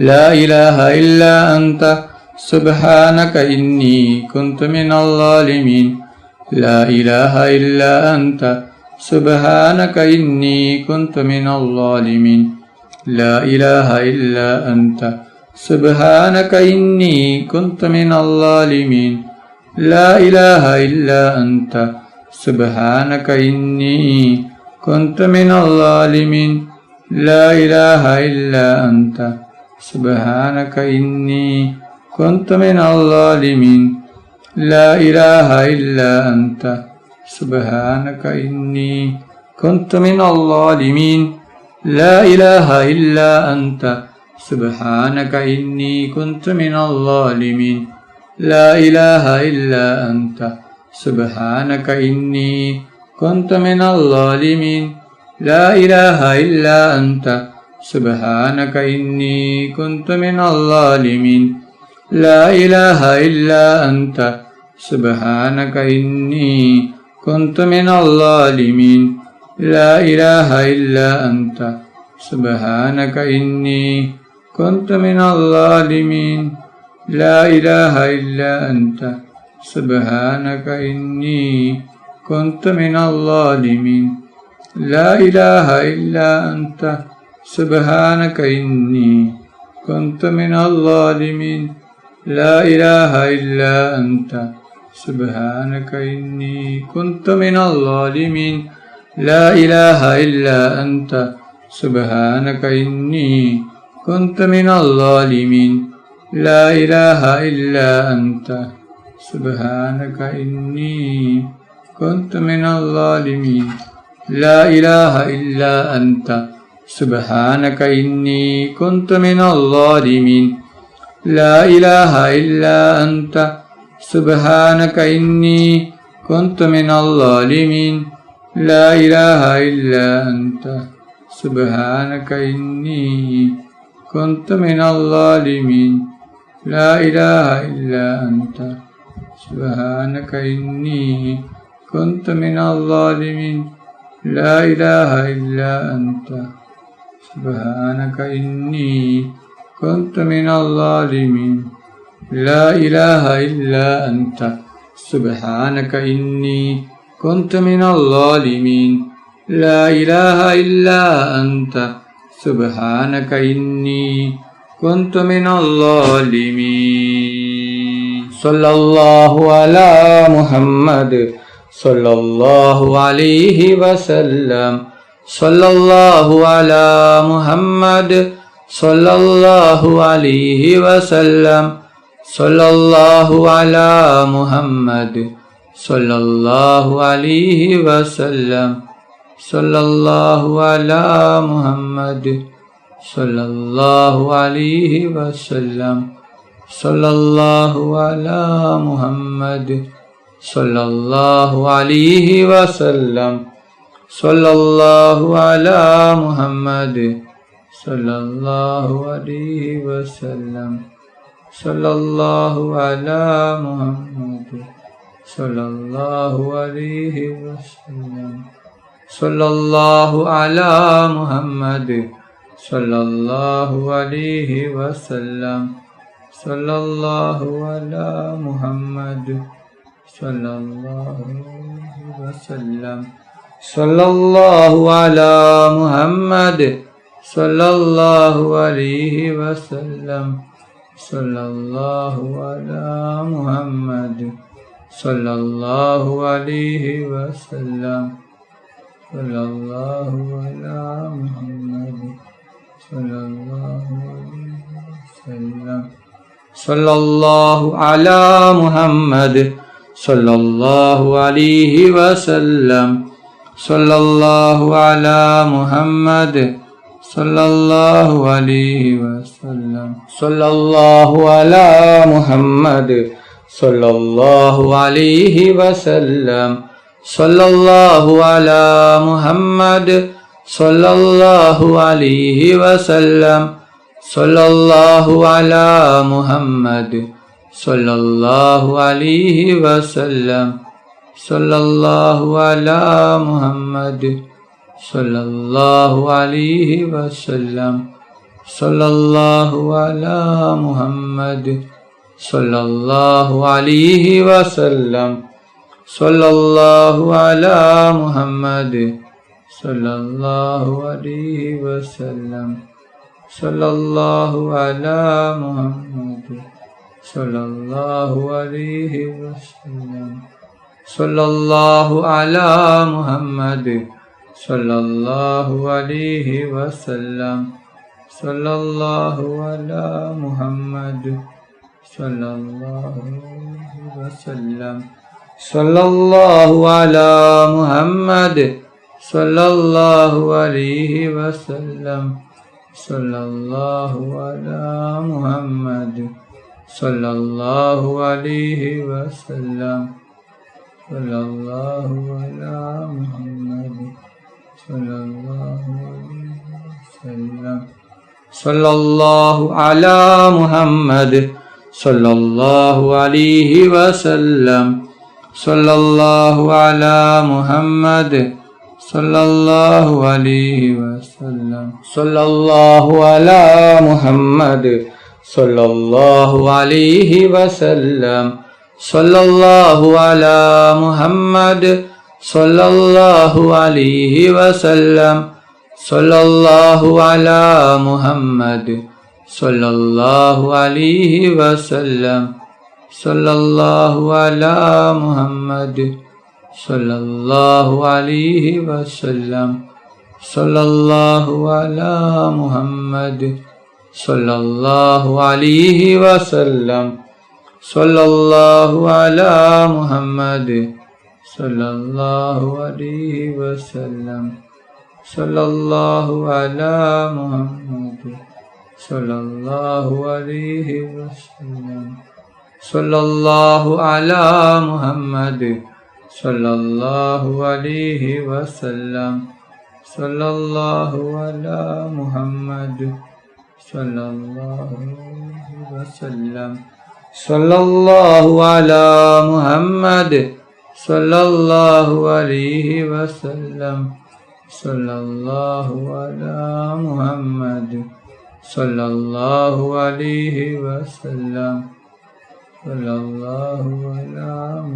لا إله إلا أنت سبحانك إني كنت من الظالمين لا إله إلا أنت سبحانك إني كنت من الظالمين لا إله إلا أنت سبحانك إني كنت من الظالمين لا إله إلا أنت سبحانك إني كنت من الظالمين لا إله إلا أنت سبحانك إني كنت من الظالمين لا إله إلا أنت سبحانك إني كنت من الظالمين لا إله إلا أنت سبحانك إني كنت من الظالمين لا إله إلا أنت سبحانك إني كنت من الظالمين لا إله إلا أنت سبحانك إني كنت من الظالمين لا إله إلا أنت سبحانك إني كنت من الظالمين لا إله إلا أنت سبحانك إني كنت من الظالمين لا إله إلا أنت سبحانك إني كنت من الظالمين لا إله إلا أنت سبحانك إني كنت من الظالمين لا إله إلا أنت سبحانك إني كنت من الظالمين لا إله إلا أنت سبحانك إني كنت من الظالمين لا إله إلا أنت سبحانك إني كنت من الظالمين لا إله إلا أنت سبحانك إني كنت من الظالمين لا إله إلا أنت سبحانك إني كنت من الظالمين لا إله إلا أنت سبحانك إني كنت من الظالمين لا إله إلا أنت سبحانك إني كنت من الظالمين لا إله إلا أنت سبحانك إني كنت من الظالمين لا إله إلا أنت سبحانك إني كنت من الظالمين لا إله إلا أنت سبحانك إني كنت من الظالمين صلى الله على محمد صلى الله عليه وسلم صلى الله على محمد صلى الله عليه وسلم صلى الله على محمد صلى الله عليه وسلم صلى الله على محمد صلى الله عليه وسلم صلى الله على محمد صلى الله عليه وسلم صلى الله على محمد صلى الله عليه وسلم صلى الله على محمد صلى الله عليه وسلم صلى الله على محمد صلى الله عليه وسلم صلى الله على محمد صلى الله عليه وسلم صلى الله على محمد صلى الله عليه وسلم صلى الله على محمد صلى الله عليه وسلم صلى الله على محمد صلى الله عليه وسلم صلى الله على محمد صلى الله عليه وسلم صلى الله على محمد صلى الله عليه وسلم صلى الله على محمد صلى الله عليه وسلم صلى الله على محمد صلى الله عليه وسلم صلى الله على محمد صلى الله عليه وسلم صلى الله على محمد صلى الله عليه وسلم സല്ലല്ലാഹു അലാ മുഹമ്മദ് സല്ലല്ലാഹു അലൈഹി വസല്ലം സല്ലല്ലാഹു അലാ മുഹമ്മദ് സല്ലല്ലാഹു അലൈഹി വസല്ലം സല്ലല്ലാഹു അലാ മുഹമ്മദ് സല്ലല്ലാഹു അലൈഹി വസല്ലം സല്ലല്ലാഹു അലാ മുഹമ്മദ് സല്ലല്ലാഹു അലൈഹി വസല്ലം സല്ലല്ലാഹു അലാ മുഹമ്മദ് സല്ലല്ലാഹു അലൈഹി വസല്ലം സല്ലല്ലാഹു അലാ മുഹമ്മദ് സല്ലല്ലാഹു അലൈഹി വസല്ലം സല്ലല്ലാഹു അലാ മുഹമ്മദ് സല്ലല്ലാഹു അലൈഹി വസല്ലം സല്ലല്ലാഹു അലാ മുഹമ്മദ് സല്ലല്ലാഹു അലൈഹി വസല്ലം സല്ലല്ലാഹു അലാ മുഹമ്മദ് സല്ലല്ലാഹു അലൈഹി വസല്ലം സല്ലല്ലാഹു അലാ മുഹമ്മദ് സല്ലല്ലാഹു അലൈഹി വസല്ലം സല്ലല്ലാഹു അലാ മുഹമ്മദ് സല്ലല്ലാഹു അലൈഹി വസല്ലം സല്ലല്ലാഹു അലാ മുഹമ്മദ് സല്ലല്ലാഹു അലൈഹി വസല്ലം സല്ലല്ലാഹു അലാ മുഹമ്മദ് സല്ലല്ലാഹു അലൈഹി വസല്ലം സല്ലല്ലാഹു അലാ മുഹമ്മദ് സല്ലല്ലാഹു അലൈഹി വസല്ലം സല്ലല്ലാഹു അലാ മുഹമ്മദ് സല്ലല്ലാഹു അലൈഹി വസല്ലം സല്ലല്ലാഹു അലാ മുഹമ്മദ് സല്ലല്ലാഹു അലൈഹി വസല്ലം സല്ലല്ലാഹു അലാ മുഹമ്മദ് സല്ലല്ലാഹു അലൈഹി വസല്ലം സല്ലല്ലാഹു അലാ മുഹമ്മദ് സല്ലല്ലാഹു അലൈഹി വസല്ലം സല്ലല്ലാഹു അലാ മുഹമ്മദ് സല്ലല്ലാഹു അലൈഹി വസല്ലം സല്ലല്ലാഹു അലാ മുഹമ്മദ് സല്ലല്ലാഹു അലൈഹി വസല്ലം സല്ലല്ലാഹു അലാ മുഹമ്മദ് സല്ലല്ലാഹു അലൈഹി വസല്ലം സല്ലല്ലാഹു അലാ മുഹമ്മദ് സല്ലല്ലാഹു അലൈഹി വസല്ലം സല്ലല്ലാഹു അലാ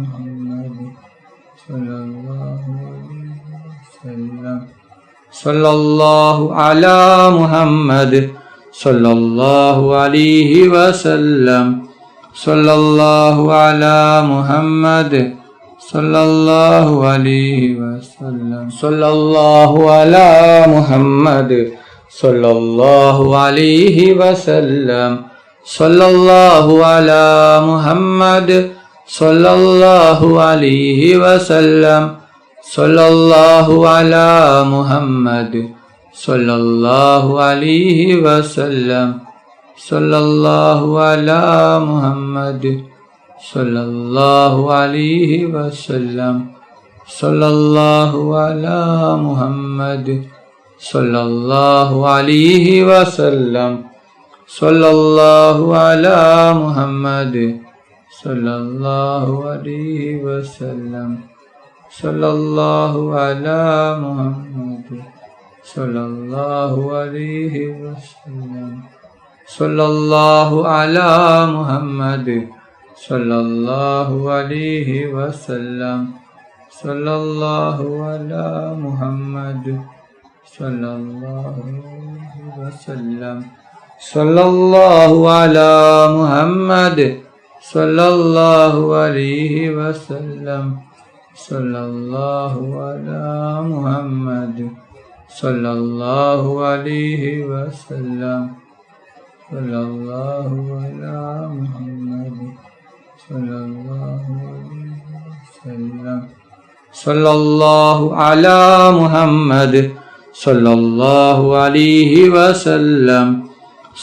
മുഹമ്മദ് സല്ലല്ലാഹു അലൈഹി വസല്ലം സല്ലല്ലാഹു അലാ മുഹമ്മദ് സല്ലല്ലാഹു അലൈഹി വസല്ലം സല്ലല്ലാഹു അലാ മുഹമ്മദ് സല്ലല്ലാഹു അലൈഹി വസല്ലം സല്ലല്ലാഹു അലാ മുഹമ്മദ് സല്ലല്ലാഹു അലൈഹി വസല്ലം സല്ലല്ലാഹു അലാ മുഹമ്മദ് സല്ലല്ലാഹു അലൈഹി വസല്ലം സല്ലല്ലാഹു അലാ മുഹമ്മദ് സല്ലല്ലാഹു അലൈഹി വസല്ലം സല്ലല്ലാഹു അലാ മുഹമ്മദ് സല്ലല്ലാഹു അലൈഹി വസല്ലം സല്ലല്ലാഹു അലാ മുഹമ്മദ് സല്ലല്ലാഹു അലൈഹി വസല്ലം സല്ലല്ലാഹു അലാ മുഹമ്മദ് സല്ലല്ലാഹു അലൈഹി വസല്ലം സല്ലല്ലാഹു അലാ മുഹമ്മദ് സല്ലല്ലാഹു അലൈഹി വസല്ലം സല്ലല്ലാഹു അലാ മുഹമ്മദ് സല്ലല്ലാഹു അലൈഹി വസല്ലം സല്ലല്ലാഹു അലാ മുഹമ്മദ് സല്ലല്ലാഹു അലൈഹി വസല്ലം സല്ലല്ലാഹു അലാ മുഹമ്മദ് സല്ലല്ലാഹു അലൈഹി വസല്ലം സല്ലല്ലാഹു അലാ മുഹമ്മദ് സല്ലല്ലാഹു അലൈഹി വസല്ലം സല്ലല്ലാഹു അലാ മുഹമ്മദ് സല്ലല്ലാഹു അലൈഹി വസല്ലം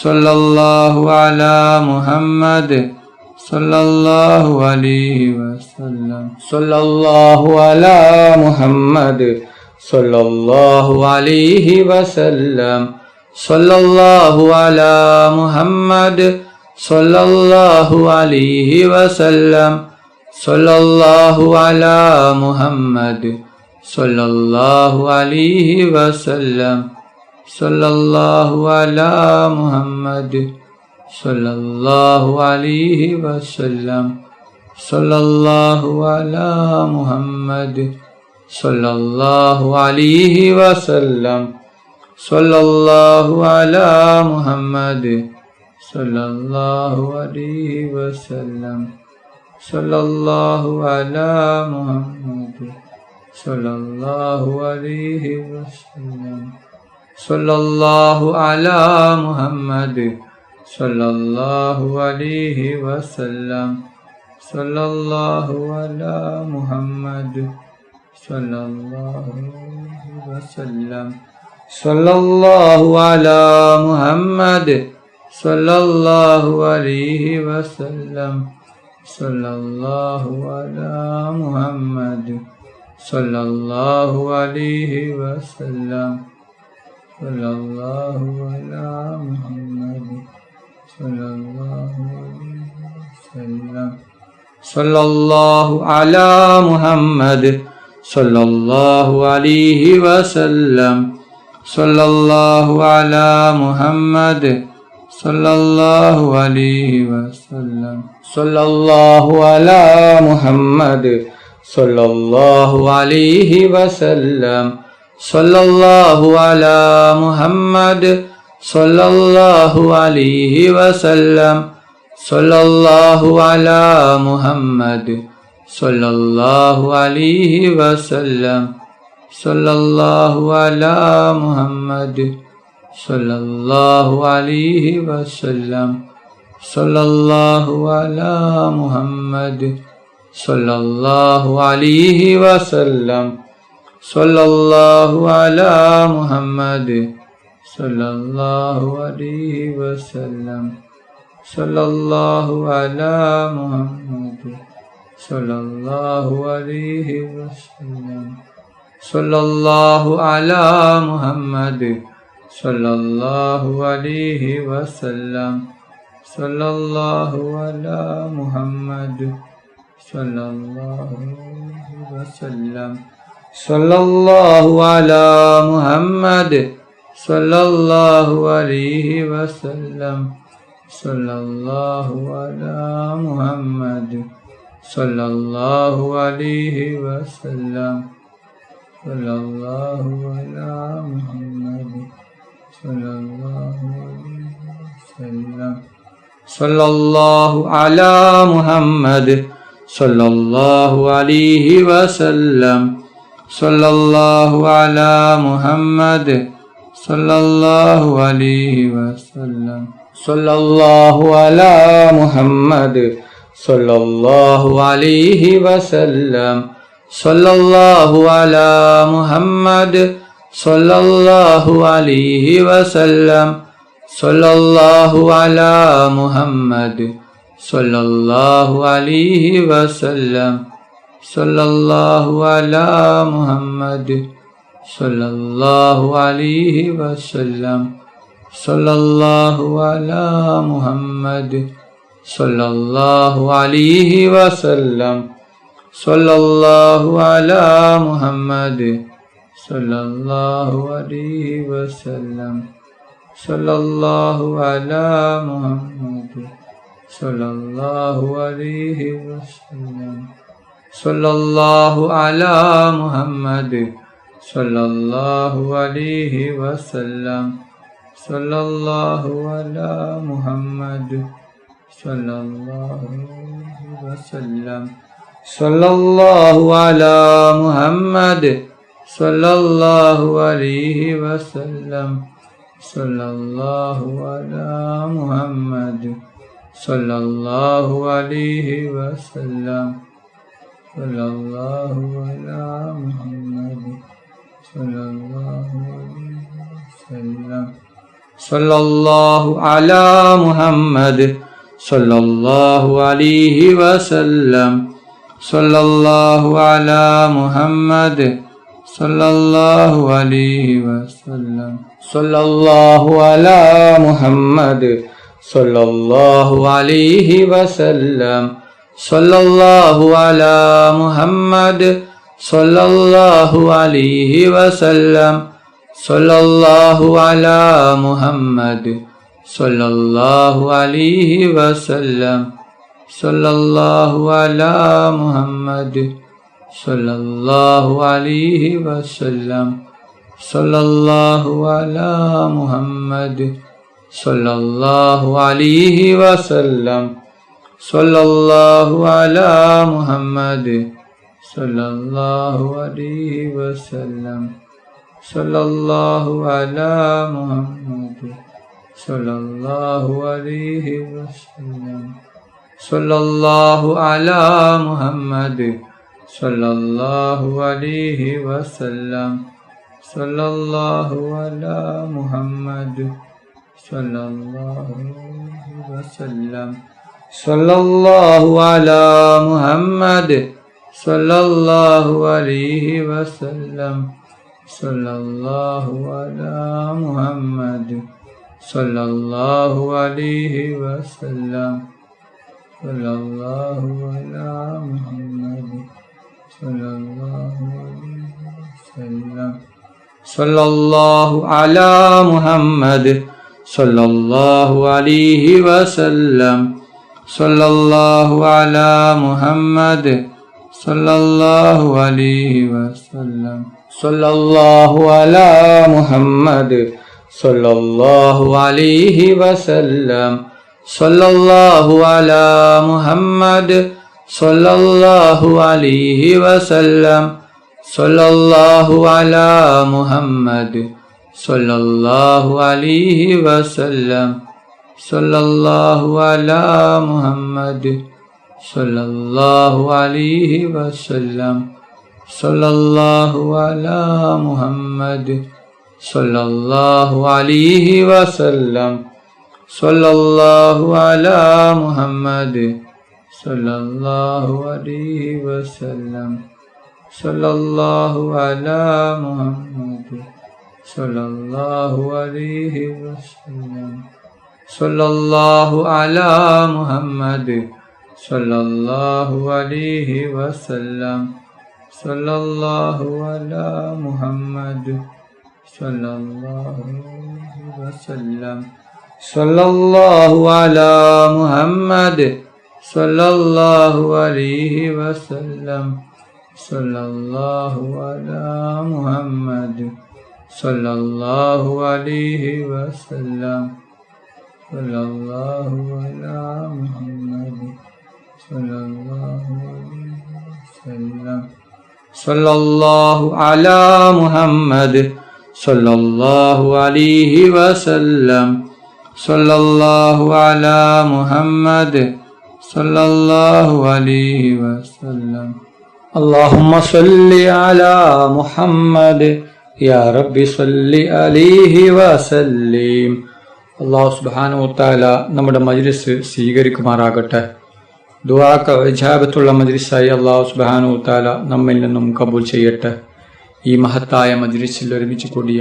സല്ലല്ലാഹു അലാ മുഹമ്മദ് സല്ലല്ലാഹു അലൈഹി വസല്ലം സല്ലല്ലാഹു അലാ മുഹമ്മദ് സല്ലല്ലാഹു അലൈഹി വസല്ലം സല്ലല്ലാഹു അലാ മുഹമ്മദ് സല്ലല്ലാഹു അലൈഹി വസല്ലം സല്ലല്ലാഹു അലാ മുഹമ്മദ് സല്ലല്ലാഹു അലൈഹി വസല്ലം sallallahu ala Muhammad, sallallahu alaihi wasallam, sallallahu ala Muhammad, sallallahu alaihi wasallam, sallallahu ala Muhammad, sallallahu alaihi wasallam, sallallahu ala Muhammad, sallallahu alaihi wasallam, sallallahu ala Muhammad, sallallahu alaihi wasallam, sallallahu ala Muhammad, sallallahu alaihi wasallam, sallallahu ala Muhammad, sallallahu alaihi wasallam, sallallahu ala Muhammad, sallallahu alaihi wasallam, sallallahu ala Muhammad, sallallahu alaihi wasallam, sallallahu ala Muhammad, sallallahu alaihi wasallam, sallallahu ala Muhammad, sallallahu alaihi wasallam, sallallahu ala Muhammad, sallallahu alaihi wasallam, sallallahu ala Muhammad, sallallahu alaihi wasallam, sallallahu ala Muhammad, sallallahu alaihi wasallam, sallallahu ala Muhammad, sallallahu alaihi wasallam, sallallahu ala Muhammad, sallallahu alaihi wasallam, sallallahu ala Muhammad, sallallahu alaihi wasallam, sallallahu ala Muhammad, sallallahu alaihi wasallam, sallallahu ala Muhammad, sallallahu alaihi wasallam, sallallahu ala Muhammad, sallallahu alaihi wasallam, sallallahu ala Muhammad, sallallahu alaihi wasallam, sallallahu ala Muhammad, sallallahu alaihi wasallam, sallallahu ala Muhammad, sallallahu alaihi wasallam, sallallahu ala Muhammad, sallallahu alaihi wasallam, sallallahu ala Muhammad, sallallahu alaihi wasallam, sallallahu ala Muhammad, sallallahu alaihi wasallam, sallallahu ala Muhammad, sallallahu alaihi wasallam, sallallahu ala Muhammad, sallallahu alaihi wasallam, sallallahu ala Muhammad, sallallahu alaihi wasallam, sallallahu ala Muhammad, sallallahu alaihi wasallam, sallallahu ala Muhammad, sallallahu alaihi wasallam, sallallahu ala Muhammad, sallallahu alaihi wasallam, sallallahu ala Muhammad, sallallahu alaihi wasallam, sallallahu ala Muhammad, sallallahu alaihi wasallam, sallallahu ala Muhammad, sallallahu alaihi wasallam, sallallahu ala Muhammad, sallallahu alaihi wasallam, sallallahu ala Muhammad, sallallahu alaihi wasallam, sallallahu ala Muhammad, sallallahu alaihi wasallam, sallallahu ala Muhammad, sallallahu alaihi wasallam, sallallahu ala Muhammad, sallallahu alaihi wasallam, sallallahu ala Muhammad, sallallahu alaihi wasallam, sallallahu ala Muhammad, sallallahu alaihi wasallam, sallallahu ala Muhammad, sallallahu alaihi wasallam, sallallahu ala Muhammad, sallallahu alaihi wasallam, sallallahu ala Muhammad, sallallahu alaihi wasallam, sallallahu ala Muhammad, sallallahu alaihi wasallam, sallallahu ala Muhammad, sallallahu alaihi wasallam, sallallahu ala Muhammad, sallallahu alaihi wasallam, sallallahu ala Muhammad, sallallahu alaihi wasallam, sallallahu ala Muhammad, sallallahu alaihi wasallam, sallallahu ala Muhammad, sallallahu alaihi wasallam, sallallahu ala Muhammad, sallallahu alaihi wasallam, sallallahu ala Muhammad, sallallahu alaihi wasallam, sallallahu ala Muhammad, sallallahu alaihi wasallam, sallallahu ala Muhammad, sallallahu alaihi wasallam, sallallahu ala Muhammad, sallallahu alaihi wasallam, sallallahu ala Muhammad, sallallahu alaihi wasallam, sallallahu ala Muhammad, sallallahu alaihi wasallam, sallallahu ala Muhammad, sallallahu alaihi wasallam, sallallahu ala Muhammad, sallallahu alaihi wasallam, sallallahu ala Muhammad, sallallahu alaihi wasallam, sallallahu ala Muhammad, sallallahu alaihi wasallam, sallallahu ala Muhammad, sallallahu alaihi wasallam, sallallahu ala Muhammad, sallallahu alaihi wasallam, sallallahu ala Muhammad, sallallahu alaihi wasallam, sallallahu ala Muhammad, sallallahu alaihi wasallam, sallallahu ala Muhammad, sallallahu alaihi wasallam. Allahumma salli ala Muhammad, ya Rabbi salli alaihi wasallim. അള്ളാഹു സുബ്ഹാനഹു വ തആല നമ്മുടെ മജ്ലിസ് സ്വീകരിക്കുമാറാകട്ടെ. ദുആക്ക് ഇജാബത്തുള്ള മജ്ലിസായി അള്ളാഹു സുബ്ഹാനഹു വ തആല നമ്മിൽ നിന്നും കബൂൽ ചെയ്യട്ടെ. ഈ മഹത്തായ മജ്ലിസിൽ ഒരുമിച്ച് കൂടിയ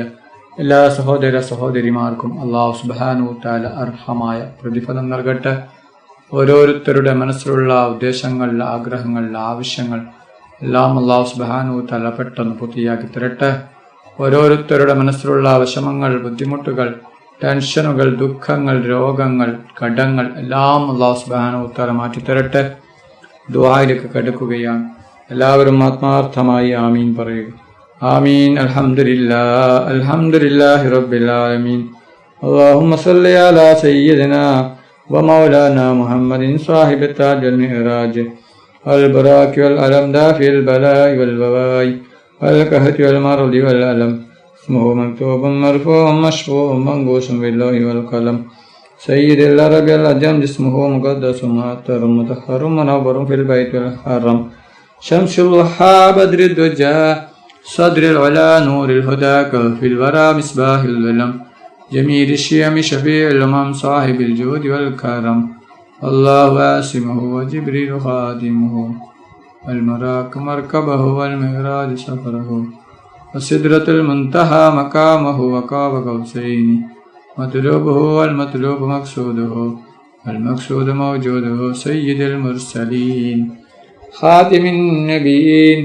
എല്ലാ സഹോദര സഹോദരിമാർക്കും അള്ളാഹു സുബ്ഹാനഹു വ തആല അർഹമായ പ്രതിഫലം നൽകട്ടെ. ഓരോരുത്തരുടെ മനസ്സിലുള്ള ഉദ്ദേശങ്ങൾ, ആഗ്രഹങ്ങൾ, ആവശ്യങ്ങൾ എല്ലാം അള്ളാഹു സുബ്ഹാനഹു വ തആല പെട്ടെന്ന് പൂർത്തിയാക്കി തരട്ടെ. ഓരോരുത്തരുടെ മനസ്സിലുള്ള വിഷമങ്ങൾ, ബുദ്ധിമുട്ടുകൾ, ടെൻഷനുകൾ, ദുഃഖങ്ങൾ, രോഗങ്ങൾ, കടങ്ങൾ എല്ലാം അല്ലാഹു സുബ്ഹാനഹു വ തആല മാറ്റി തരട്ടെ. ദുആയിലേക്ക് കടക്കുകയാണ്. എല്ലാവരും ആത്മാർത്ഥമായി ആമീൻ പറയുക. ആമീൻ. അൽഹംദുലില്ലാഹ് അൽഹംദുലില്ലാഹി റബ്ബിൽ ആലമീൻ. اللهم صل على سيدنا ومولانا محمد صاحب التاج والمعراج والبراك والألم دافع البلاء والوباء والقهر والمرض والألم اسمه مكتوب مرفوع مشفوع منقوش باللوح والقلم سيد العرب العجم جسمه مقدس معطر مطهر منور في البيت الحرام شمس الضحى بدر الدجى صدر العلا نور الهدى كهف الورى مصباح الظلم جميل الشيم شفيع الأمم صاحب الجود والكرم الله عاصمه وجبريل خادمه والمراك مركبه والمعراج سفره وسدرة المنتهى مقامه وقاب قوسين مطلوبه والمطلوب مقصوده والمقصود موجوده سيد المرسلين خاتم النبيين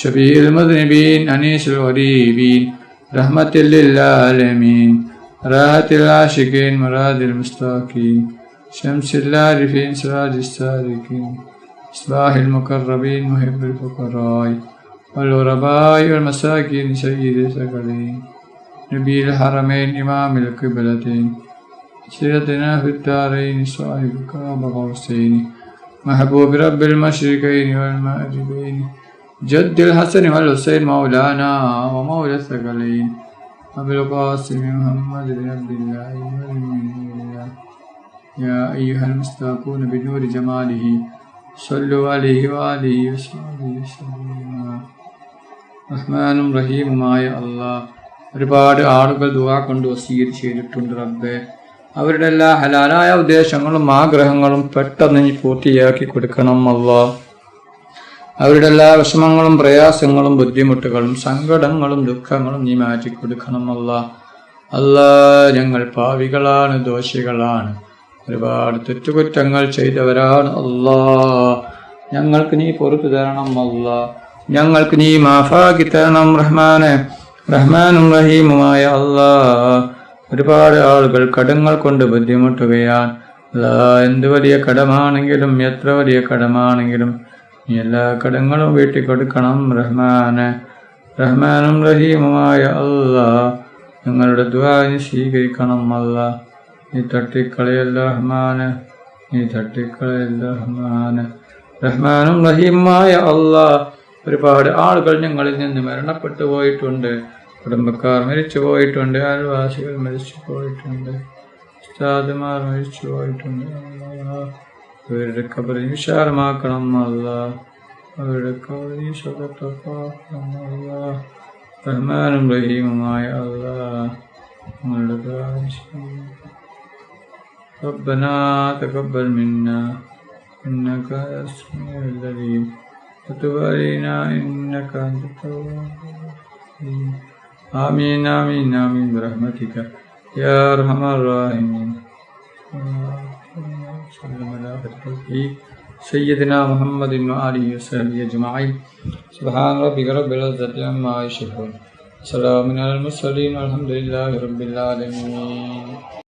شفيع المذنبين أنيس الغريبين رحمة للعالمين راحة العاشقين مراد المستاقين شمس العارفين سراج السالكين إصباح المقربين محب الفقراء والغرباء والمساكين سيد الثقلين نبي الحرمين إمام القبلتين سيدنا في الدارين صاحب كعب قوسين محبوب رب المشرقين والمغربين جد الحسن والحسين مولانا ومولى الثقلين أبي القاسم محمد بن عبد الله يا أيها المستاقون بنور جماله صلوا عليه وآله وصحبه وسلم റഹ്മാനും റഹീമുമായ അല്ലാഹ് ഒരുപാട് ആളുകൾ ദുആ കൊണ്ട് വസീയത്ത് ചെയ്തിട്ടുണ്ട് റബ്ബേ. അവരുടെ എല്ലാ ഹലാലായ ഉദ്ദേശങ്ങളും ആഗ്രഹങ്ങളും പെട്ടെന്ന് നീ പൂർത്തിയാക്കി കൊടുക്കണം അല്ലാഹ്. അവരുടെ എല്ലാ വിഷമങ്ങളും പ്രയാസങ്ങളും ബുദ്ധിമുട്ടുകളും സങ്കടങ്ങളും ദുഃഖങ്ങളും നീ മാറ്റി കൊടുക്കണം അല്ലാഹ്. അല്ലാഹ്, ഞങ്ങൾ പാവികളാണ്, ദോഷികളാണ്, ഒരുപാട് തെറ്റുകുറ്റങ്ങൾ ചെയ്തവരാണ് അല്ലാഹ്. ഞങ്ങൾക്ക് നീ പൊറുത്തു തരണം അല്ലാഹ്. ഞങ്ങൾക്ക് നീ മാഫാക്കി തരണം റഹ്മാനെ. റഹ്മാനും റഹീമുമായ അല്ലാഹ്, ഒരുപാട് ആളുകൾ കടങ്ങൾ കൊണ്ട് ബുദ്ധിമുട്ടുകയാണ് അല്ലാഹ്. എന്ത് വലിയ കടമാണെങ്കിലും എത്ര വലിയ കടമാണെങ്കിലും നീ എല്ലാ കടങ്ങളും വീട്ടി കൊടുക്കണം റഹ്മാനെ. റഹ്മാനും റഹീമുമായ അല്ലാഹ്, ഞങ്ങളുടെ ദുആ നീ സ്വീകരിക്കണം അല്ലാഹ്. നീ തട്ടിക്കളയല്ല റഹ്മാനെ, നീ തട്ടിക്കളയല്ല റഹ്മാനെ. റഹ്മാനും റഹീമുമായ അല്ലാഹ്, ഒരുപാട് ആളുകൾ ഞങ്ങളിൽ നിന്ന് മരണപ്പെട്ടു പോയിട്ടുണ്ട്. കുടുംബക്കാർ മരിച്ചു പോയിട്ടുണ്ട്, അയൽവാസികൾ മരിച്ചു പോയിട്ടുണ്ട്, ഉസ്താദുമാർ മരിച്ചു പോയിട്ടുണ്ട്. അവരുടെ ഖബർ വിശാലമാക്കണം അല്ലാഹ്. അവരുടെ ഖബർ സ്വതന്ത്രമാക്കണം അല്ലാഹ്. റഹ്മാനും റഹീമുമായ അല്ലാഹ്, ഞങ്ങളുടെ ദുആ ربنا تقبل منا إنك السميع العليم وتب علينا إنك أنت التواب الرحيم. آمين آمين آمين برحمتك يا أرحم الراحمين. صلى الله على سيدنا محمد وآله وصحبه أجمعين. سبحان ربك رب العزة عما يصفون، سلام على المرسلين والحمد لله رب العالمين.